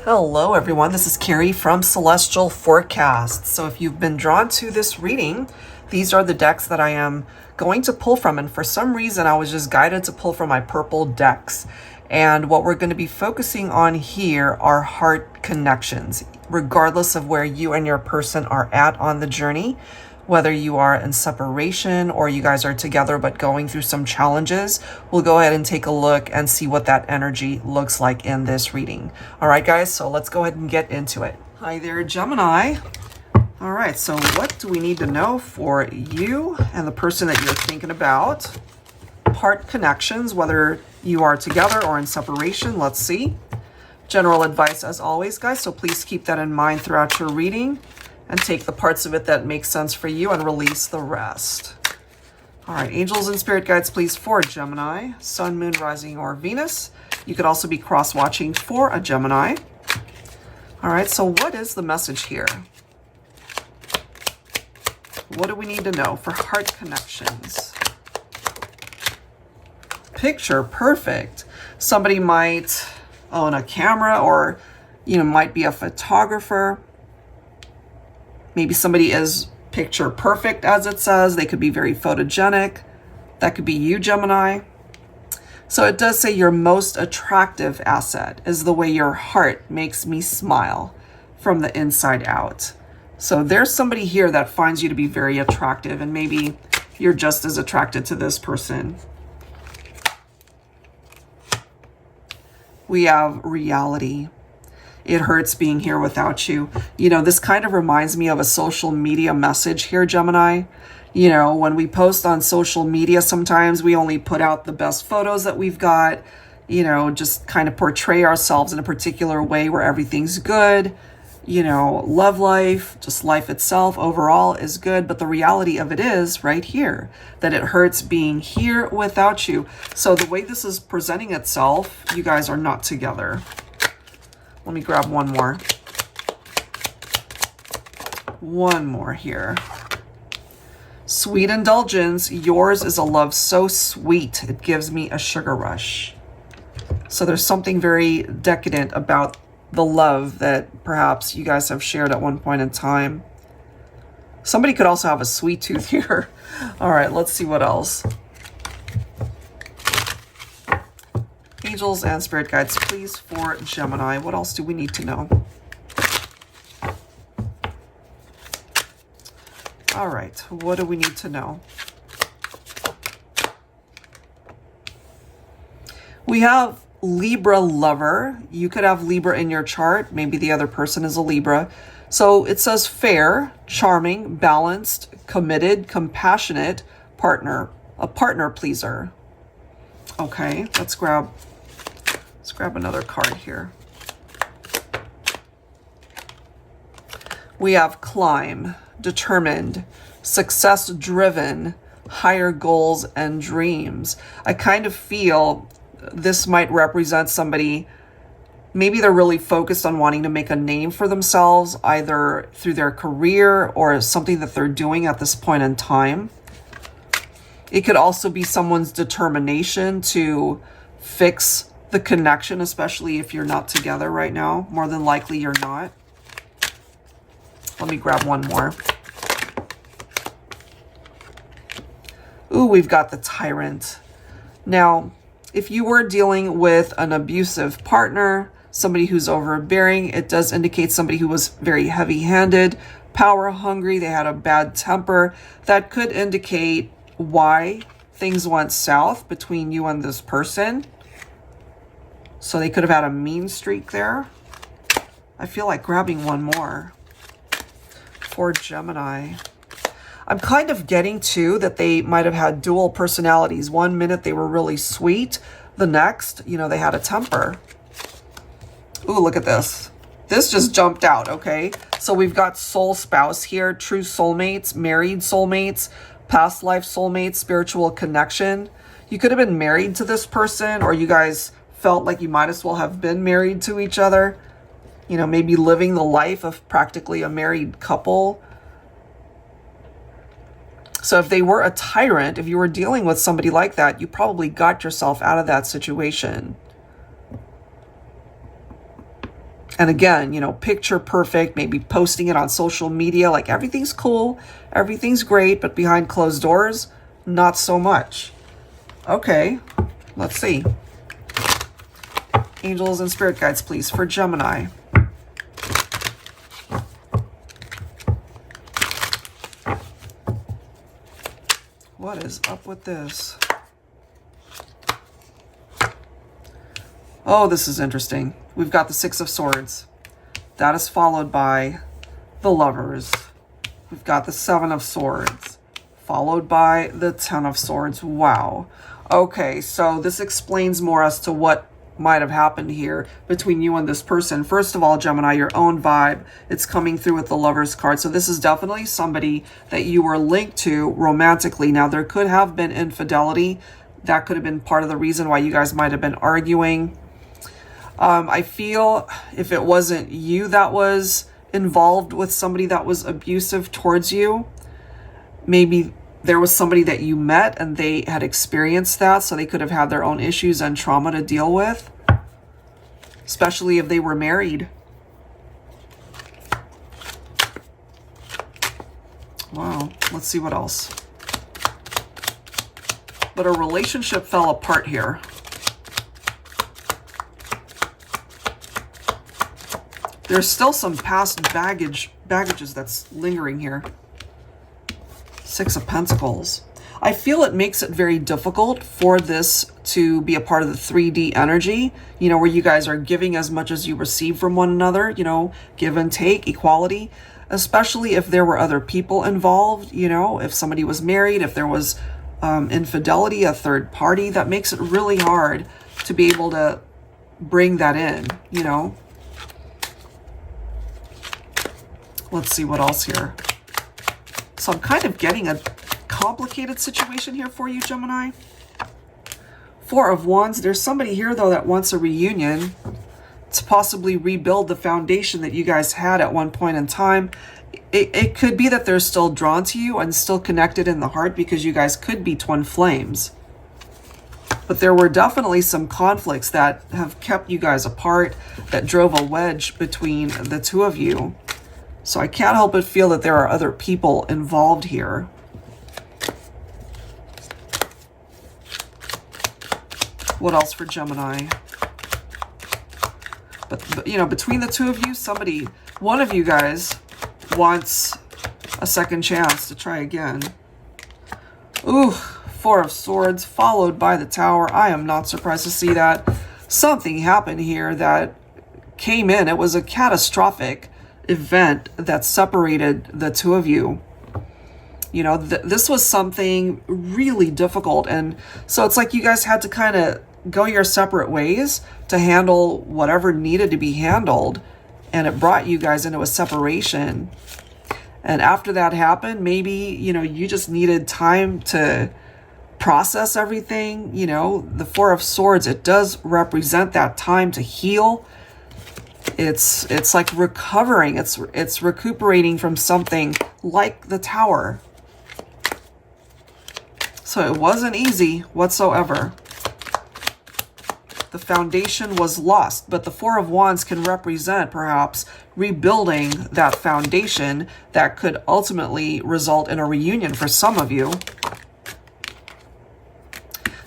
Hello everyone, this is Carrie from Celestial Forecast. So if you've been drawn to this reading, these are the decks that I am going to pull from, and for some reason I was just guided to pull from my purple decks. And what we're going to be focusing on here are heart connections, regardless of where you and your person are at on the journey. Whether you are in separation or you guys are together but going through some challenges, we'll go ahead and take a look and see what that energy looks like in this reading. All right, guys, so let's go ahead and get into it. Hi there, Gemini. All right, so what do we need to know for you and the person that you're thinking about? Heart connections, whether you are together or in separation. Let's see. General advice as always, guys, so please keep that in mind throughout your reading and take the parts of it that make sense for you and release the rest. All right, angels and spirit guides, please, for Gemini, sun, moon, rising, or Venus. You could also be cross-watching for a Gemini. All right, so what is the message here? What do we need to know for heart connections? Picture perfect. Somebody might own a camera, or might be a photographer. Maybe somebody is picture perfect, as it says. They could be very photogenic. That could be you, Gemini. So it does say your most attractive asset is the way your heart makes me smile from the inside out. So there's somebody here that finds you to be very attractive, and maybe you're just as attracted to this person. We have reality. It hurts being here without you. This kind of reminds me of a social media message here, Gemini. When we post on social media, sometimes we only put out the best photos that we've got, just kind of portray ourselves in a particular way where everything's good. Love life, just life itself overall is good. But the reality of it is right here, that it hurts being here without you. So the way this is presenting itself, you guys are not together. Let me grab one more. One more here. Sweet indulgence. Yours is a love so sweet, it gives me a sugar rush. So there's something very decadent about the love that perhaps you guys have shared at one point in time. Somebody could also have a sweet tooth here. All right, let's see what else. Angels and spirit guides, please, for Gemini. What else do we need to know? All right, what do we need to know? We have Libra lover. You could have Libra in your chart. Maybe the other person is a Libra. So it says fair, charming, balanced, committed, compassionate partner, a partner pleaser. Okay, let's grab another card here. We have climb, determined, success driven, higher goals and dreams. I kind of feel this might represent somebody, maybe they're really focused on wanting to make a name for themselves, either through their career or something that they're doing at this point in time. It could also be someone's determination to fix the connection, especially if you're not together right now. More than likely you're not. Let me grab one more. Ooh, we've got the tyrant. Now, if you were dealing with an abusive partner, somebody who's overbearing, it does indicate somebody who was very heavy-handed, power hungry, they had a bad temper. That could indicate why things went south between you and this person. So they could have had a mean streak there. I feel like grabbing one more for Gemini. I'm kind of getting to that they might have had dual personalities. One minute they were really sweet. The next, they had a temper. Ooh, look at this. This just jumped out, okay? So we've got soul spouse here, true soulmates, married soulmates, past life soulmates, spiritual connection. You could have been married to this person, or you guys felt like you might as well have been married to each other. Maybe living the life of practically a married couple. So if they were a tyrant, if you were dealing with somebody like that, you probably got yourself out of that situation. And again, you know, picture perfect, maybe posting it on social media, like everything's cool, everything's great, but behind closed doors, not so much. Okay, let's see. Angels and spirit guides, please, for Gemini. What is up with this? Oh, this is interesting. We've got the Six of Swords. That is followed by the Lovers. We've got the Seven of Swords, followed by the Ten of Swords. Wow. Okay, so this explains more as to what might have happened here between you and this person. First of all, Gemini, your own vibe, it's coming through with the Lovers card. So this is definitely somebody that you were linked to romantically. Now, there could have been infidelity. That could have been part of the reason why you guys might have been arguing. I feel if it wasn't you that was involved with somebody that was abusive towards you, maybe there was somebody that you met and they had experienced that, so they could have had their own issues and trauma to deal with, especially if they were married. Wow, let's see what else. But a relationship fell apart here. There's still some past baggages that's lingering here. Six of Pentacles. I feel it makes it very difficult for this to be a part of the 3D energy, you know, where you guys are giving as much as you receive from one another, you know, give and take, equality, especially if there were other people involved, you know, if somebody was married, if there was infidelity, a third party, that makes it really hard to be able to bring that in, you know. Let's see what else here. So I'm kind of getting a complicated situation here for you, Gemini. Four of Wands. There's somebody here, though, that wants a reunion to possibly rebuild the foundation that you guys had at one point in time. It could be that they're still drawn to you and still connected in the heart because you guys could be twin flames. But there were definitely some conflicts that have kept you guys apart, that drove a wedge between the two of you. So I can't help but feel that there are other people involved here. What else for Gemini? But you know, between the two of you, one of you guys wants a second chance to try again. Ooh, Four of Swords followed by the Tower. I am not surprised to see that. Something happened here that came in. It was a catastrophic event that separated the two of you. You know, this was something really difficult, and so it's like you guys had to kind of go your separate ways to handle whatever needed to be handled, and it brought you guys into a separation. And after that happened, maybe, you know, you just needed time to process everything. You know, the Four of Swords, it does represent that time to heal. It's like recovering. It's recuperating from something like the Tower. So it wasn't easy whatsoever. The foundation was lost, but the Four of Wands can represent perhaps rebuilding that foundation that could ultimately result in a reunion for some of you.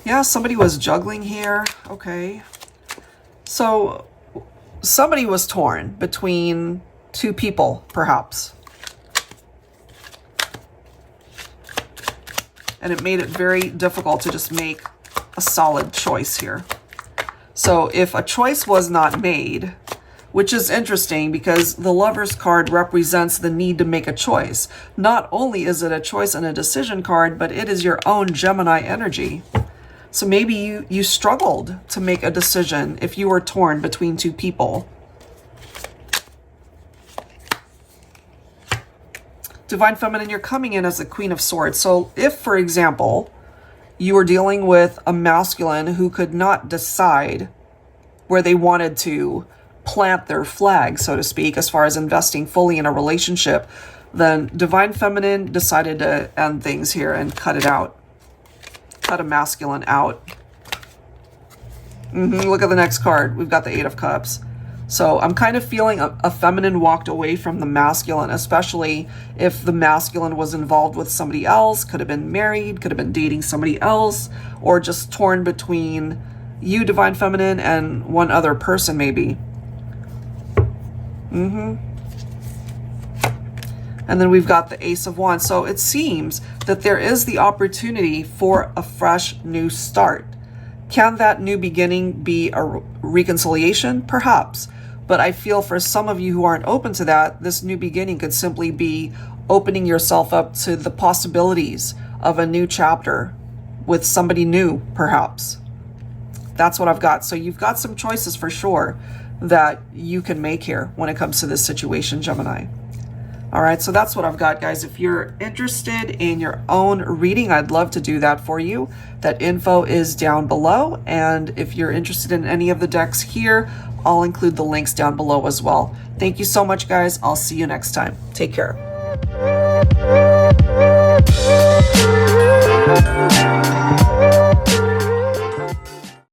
Yeah, somebody was juggling here. Okay. So somebody was torn between two people, perhaps. And it made it very difficult to just make a solid choice here. So if a choice was not made, which is interesting because the Lover's card represents the need to make a choice. Not only is it a choice and a decision card, but it is your own Gemini energy. So maybe you struggled to make a decision if you were torn between two people. Divine Feminine, you're coming in as the Queen of Swords. So if, for example, you were dealing with a masculine who could not decide where they wanted to plant their flag, so to speak, as far as investing fully in a relationship, then Divine Feminine decided to end things here and cut it out. Cut a masculine out. Look at the next card. We've got the Eight of Cups. So I'm kind of feeling a feminine walked away from the masculine, especially if the masculine was involved with somebody else, could have been married, could have been dating somebody else, or just torn between you, Divine Feminine, and one other person maybe. And then we've got the Ace of Wands. So it seems that there is the opportunity for a fresh new start. Can that new beginning be a reconciliation? Perhaps. But I feel for some of you who aren't open to that, this new beginning could simply be opening yourself up to the possibilities of a new chapter with somebody new, perhaps. That's what I've got. So you've got some choices for sure that you can make here when it comes to this situation, Gemini. All right, so that's what I've got, guys. If you're interested in your own reading, I'd love to do that for you. That info is down below. And if you're interested in any of the decks here, I'll include the links down below as well. Thank you so much, guys. I'll see you next time. Take care.